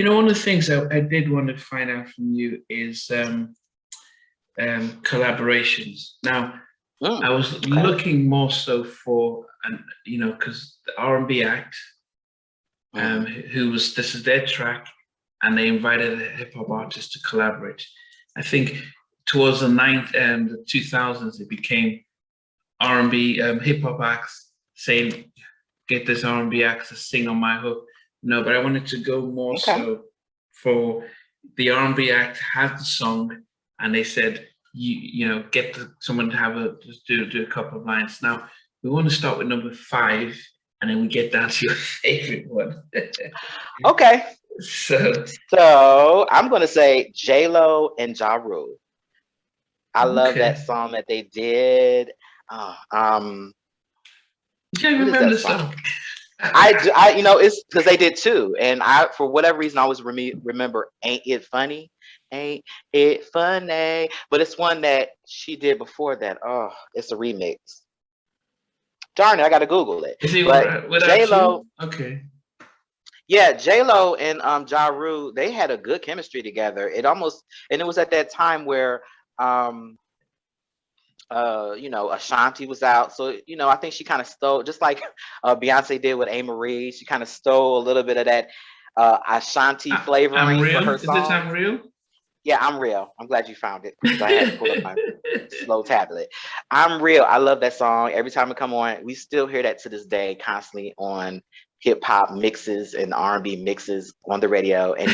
One of the things I did want to find out from you is collaborations. Now, I was looking more so for, because the R&B act, this is their track, and they invited a hip hop artist to collaborate. I think towards the 2000s, it became R&B hip hop acts saying, "Get this R&B act to sing on my hook." No, but I wanted to go more so for the R&B act had the song, and they said, get someone to do a couple of lines. Now we want to start with number 5, and then we get down to your favorite one. Okay. So I'm gonna say J-Lo and Ja Rule. I love that song that they did. You can't remember the song. I it's because they did too, and for whatever reason I always remember "Ain't It Funny," "Ain't It Funny," but it's one that she did before that. Oh, it's a remix. Darn it, I gotta Google it. But J-Lo, okay. Yeah, J-Lo and Ja Rule, they had a good chemistry together. It was at that time where Ashanti was out. So, I think she kind of stole, just like Beyonce did with A. Marie, she kind of stole a little bit of that Ashanti flavoring for her song. Is this I'm Real? Yeah, I'm Real. I'm glad you found it, because I had to pull up my slow tablet. I'm Real. I love that song. Every time it come on, we still hear that to this day, constantly on hip hop mixes and R&B mixes on the radio. And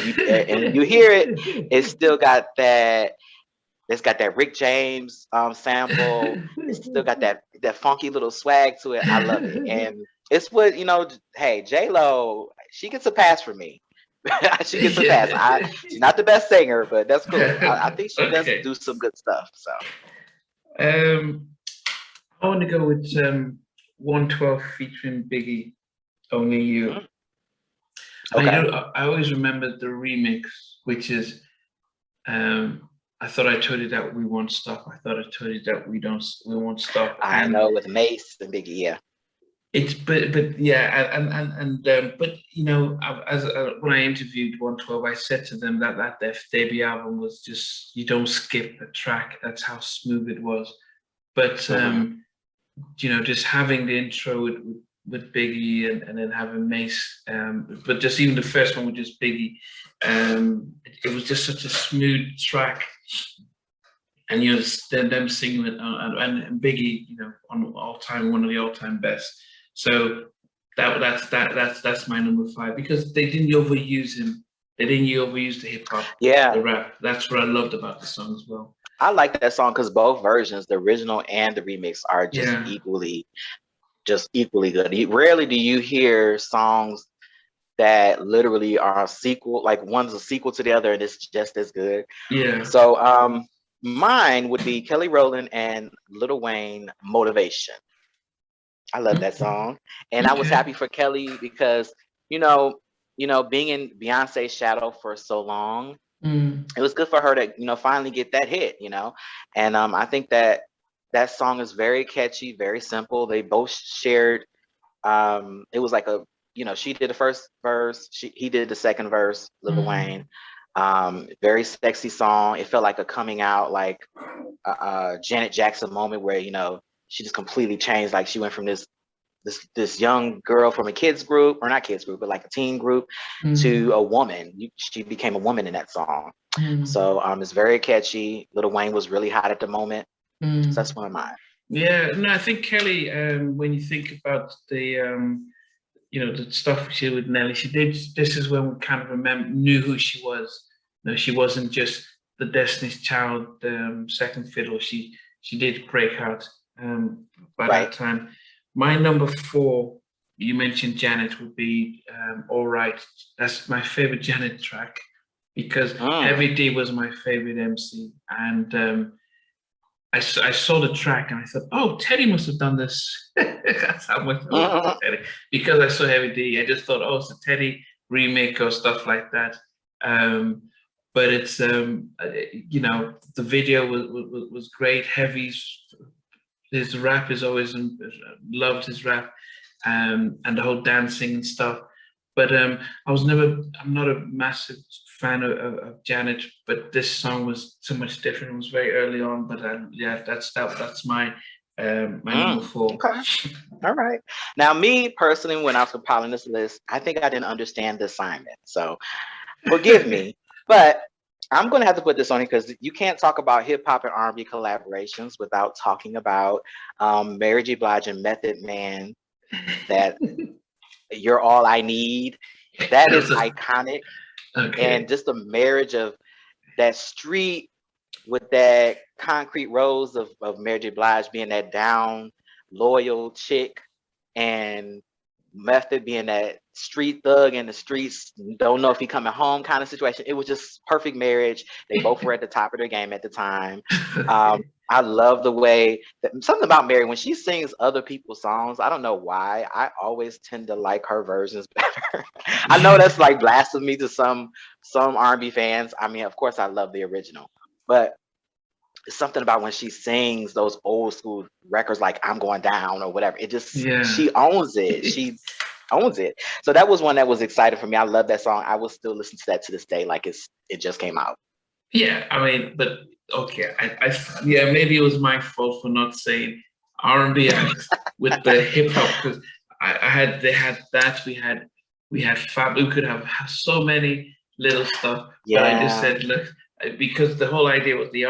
when you hear it, it's still got that. It's got that Rick James sample. It's still got that funky little swag to it. I love it. And it's what, hey, J-Lo, she gets a pass for me. She gets a pass. She's not the best singer, but that's cool. I think she does do some good stuff. So I want to go with 112 featuring Biggie, Only You. Okay. I always remember the remix, which is I thought I told you that we won't stop. I thought I told you that we won't stop. I know, with Mace and Biggie, yeah. It's but yeah, but as when I interviewed 112, I said to them that their debut album was just, you don't skip a track. That's how smooth it was. But just having the intro with Biggie and then having Mace, but just even the first one with just Biggie, it was just such a smooth track. And them singing it, and Biggie, on one of the all-time best. So that's my number 5, because they didn't overuse him. They didn't overuse the hip hop, the rap. That's what I loved about the song as well. I like that song because both versions, the original and the remix, are just equally good. Rarely do you hear songs that literally are a sequel, like one's a sequel to the other, and it's just as good. Yeah. So mine would be Kelly Rowland and Lil Wayne, "Motivation." I love that song, and I was happy for Kelly because being in Beyonce's shadow for so long, it was good for her to finally get that hit. And I think that song is very catchy, very simple. They both shared. It was like she did the first verse, he did the second verse, Lil Wayne. Very sexy song. It felt like a coming out, like Janet Jackson moment where she just completely changed. Like she went from this young girl from a kids group, or not kids group, but like a teen group, to a woman. She became a woman in that song. So it's very catchy. Lil Wayne was really hot at the moment. So that's one of mine. Yeah, no, I think Kelly, when you think about the the stuff she did with Nelly, this is when we kind of knew who she was. She wasn't just the Destiny's Child second fiddle. She did break out by that time. My number 4, you mentioned Janet, would be All Right. That's my favorite Janet track, because Heavy D was my favorite MC, and I saw the track and I thought, oh, Teddy must have done this. That's how much I love Teddy. Because I saw Heavy D, I just thought, oh, it's a Teddy remake or stuff like that. But it's the video was great. His rap is always loved his rap, and the whole dancing and stuff. But I'm not a massive fan of Janet, but this song was so much different. It was very early on, but yeah, that's my number four. Okay. All right. Now, me personally, when I was compiling this list, I think I didn't understand the assignment. So forgive me, but I'm going to have to put this on here because you can't talk about hip hop and R&B collaborations without talking about Mary J. Blige and Method Man. That You're All I Need. That is iconic. Okay. And just the marriage of that street with that concrete rose of Mary J. Blige being that down, loyal chick, and Method being that street thug in the streets, don't know if he coming home kind of situation. It was just perfect marriage. They both were at the top of their game at the time. I love the way that something about Mary when she sings other people's songs. I don't know why. I always tend to like her versions better. I know that's like blasphemy to some R&B fans. I mean, of course, I love the original, but it's something about when she sings those old school records like I'm Going Down or whatever. It just she owns it. She owns it. So that was one that was exciting for me. I love that song. I will still listen to that to this day like it just came out. Yeah, I mean, but okay, yeah, maybe it was my fault for not saying R&B artist with the hip hop because they had that we had Fab. We could have so many little stuff, but I just said look because the whole idea was the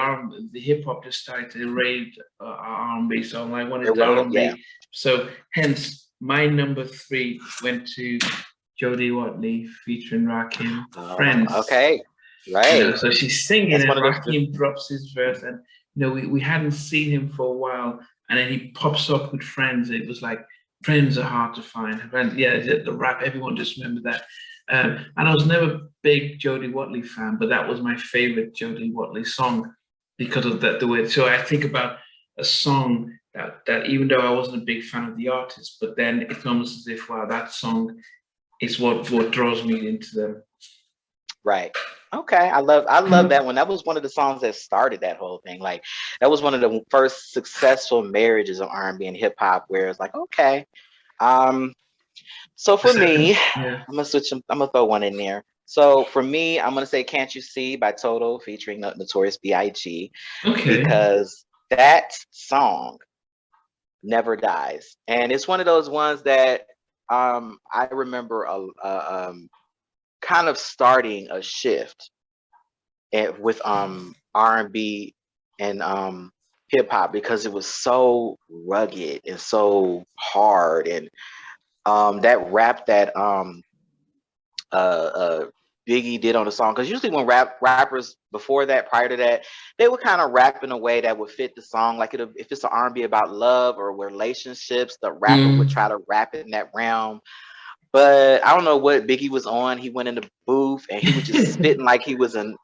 hip hop just started to raid R&B, so I wanted the R&B. So hence my number 3 went to Jodie Watley featuring Rakim, Friends. Okay. Right. So she's singing and Rakim drops his verse and we hadn't seen him for a while and then he pops up with Friends. It was like friends are hard to find. Yeah, the rap, everyone just remembered that. And I was never a big Jodie Watley fan, but that was my favorite Jodie Watley song because of that the way. So I think about a song that even though I wasn't a big fan of the artist, but then it's almost as if wow, that song is what draws me into them. Right. Okay. I love that one. That was one of the songs that started that whole thing. Like that was one of the first successful marriages of R&B and hip hop where it's like, okay. So for me, I'm gonna switch. I'm gonna throw one in there. So for me, I'm gonna say "Can't You See" by Toto featuring Notorious B.I.G. Okay. Because that song never dies, and it's one of those ones that I remember kind of starting a shift with R&B and hip hop because it was so rugged and so hard and that rap that Biggie did on the song, because usually when rappers before that, prior to that, they would kind of rap in a way that would fit the song. Like if it's an R&B about love or relationships, the rapper would try to rap in that realm. But I don't know what Biggie was on. He went in the booth and he was just spitting like he was in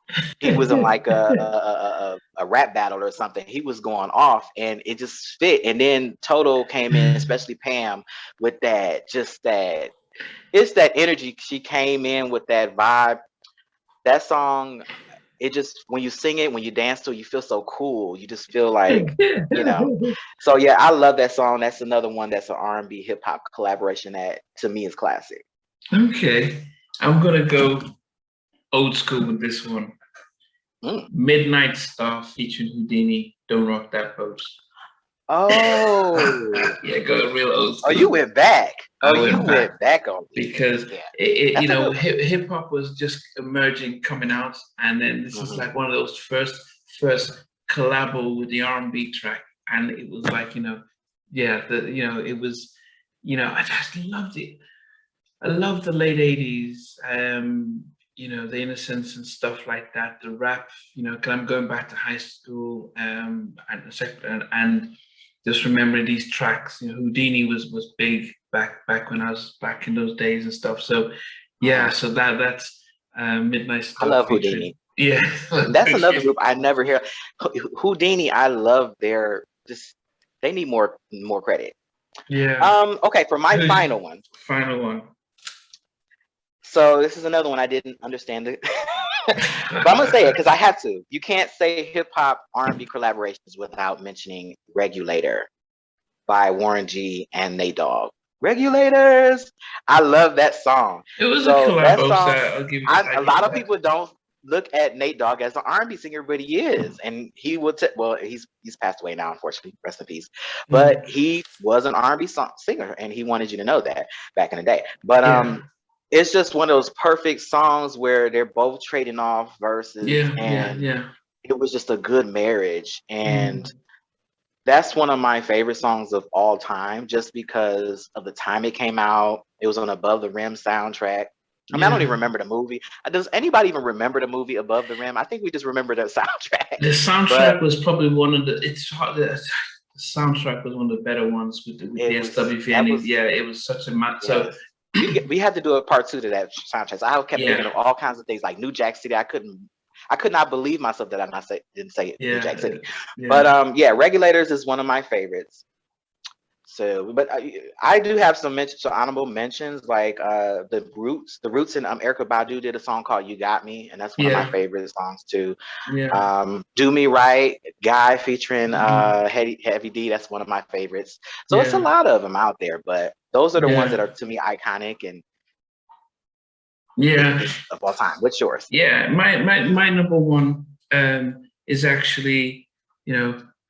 like a rap battle or something. He was going off and it just fit. And then Toto came in, especially Pam, with it's that energy. She came in with that vibe. That song, it just, when you sing it, when you dance to it, you feel so cool. You just feel like, So yeah, I love that song. That's another one that's an R&B hip hop collaboration that to me is classic. Okay, I'm gonna go old school with this one. Midnight Star featuring Houdini, Don't Rock That Boat. Oh. Yeah, go real old school. Oh, you went back. Went back on me. Because hip hop was just emerging, coming out, and then this is like one of those first collabo with the R&B track, and it was like it was I just loved it. I love the late 80s, the innocence and stuff like that. The rap, because I'm going back to high school, and just remembering these tracks. Houdini was big back when I was back in those days and stuff. So yeah, so that's Midnight Star. I love Houdini. Yeah, that's another group I never hear. Houdini, I love they need more credit. Yeah. Okay, for my final one. So this is another one I didn't understand it. But I'm gonna say it because I have to. You can't say hip hop R&B collaborations without mentioning "Regulator" by Warren G and Nate Dogg. Regulators. I love that song. It was So a collabo, that song, I'll give you a lot of people don't look at Nate Dogg as an R&B singer, but he is, and he would. Well, he's passed away now, unfortunately. Rest in peace. But he was an R&B singer, and he wanted you to know that back in the day. But it's just one of those perfect songs where they're both trading off verses, and it was just a good marriage. And that's one of my favorite songs of all time, just because of the time it came out. It was on Above the Rim soundtrack. I mean, I don't even remember the movie. Does anybody even remember the movie Above the Rim? I think we just remember the soundtrack. The soundtrack was probably one of the. The soundtrack was one of the better ones with the SWV. Yeah, it was such a match. So we had to do a part 2 to that soundtrack. So I kept thinking of all kinds of things like New Jack City. I could not believe myself that didn't say it, New Jack City. But Regulators is one of my favorites. So, but I do have some honorable mentions, like the Roots and Erykah Badu did a song called "You Got Me," and that's one of my favorite songs too. "Do Me Right," Guy featuring Heavy D, that's one of my favorites. So it's a lot of them out there, but those are the ones that are to me iconic and of all time. What's yours? Yeah, my number one is actually,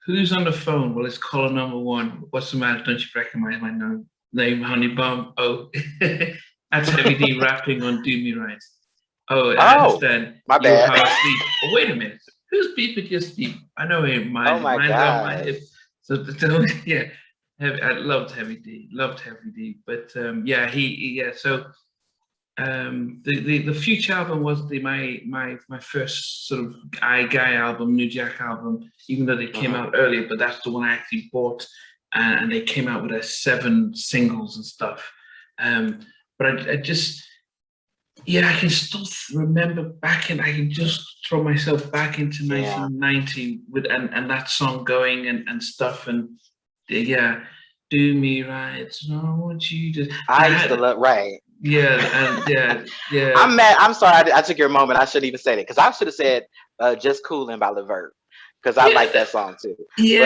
who's on the phone? Well, it's caller number one. What's the matter? Don't you recognize my name, Honey Bum? Oh, that's Heavy D rapping on "Do Me Right." Oh, I understand. My bad. Oh, wait a minute. Who's beeping your sleep? I know him. Oh my God. My hip. So yeah, I loved Heavy D. But So the Future album was my first sort of Guy album, New Jack album, even though they came out earlier, but that's the one I actually bought, and they came out with 7 singles and stuff. But I just, I can still remember I can just throw myself back into 1990 with and that song going and stuff, and "Do Me Right." I want you to. I used to love Yeah. I'm mad. I'm sorry. I took your moment. I shouldn't even say it because I should have said "Just Coolin'" by Levert because I like that song too. We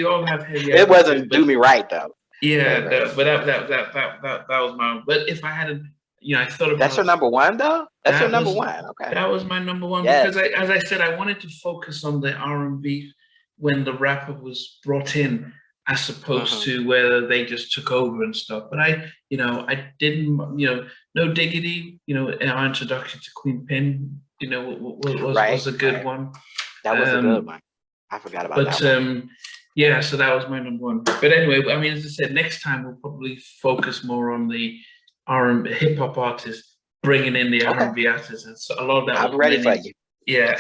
all have heavy. It wasn't "Do Me Right" though. But that was my. But if I had I thought about. That's your number one though. That's your number one. Okay. That was my number one because as I said, I wanted to focus on the R&B when the rapper was brought in, as opposed to whether they just took over and stuff. But I didn't, No Diggity, our introduction to Queen Pen, was a good one. That was a good one. I forgot about that one. So that was my number one. But anyway, I mean, as I said, next time we'll probably focus more on the R&B hip hop artists, bringing in the R&B artists. And so a lot of that. I'm ready for you. Yeah.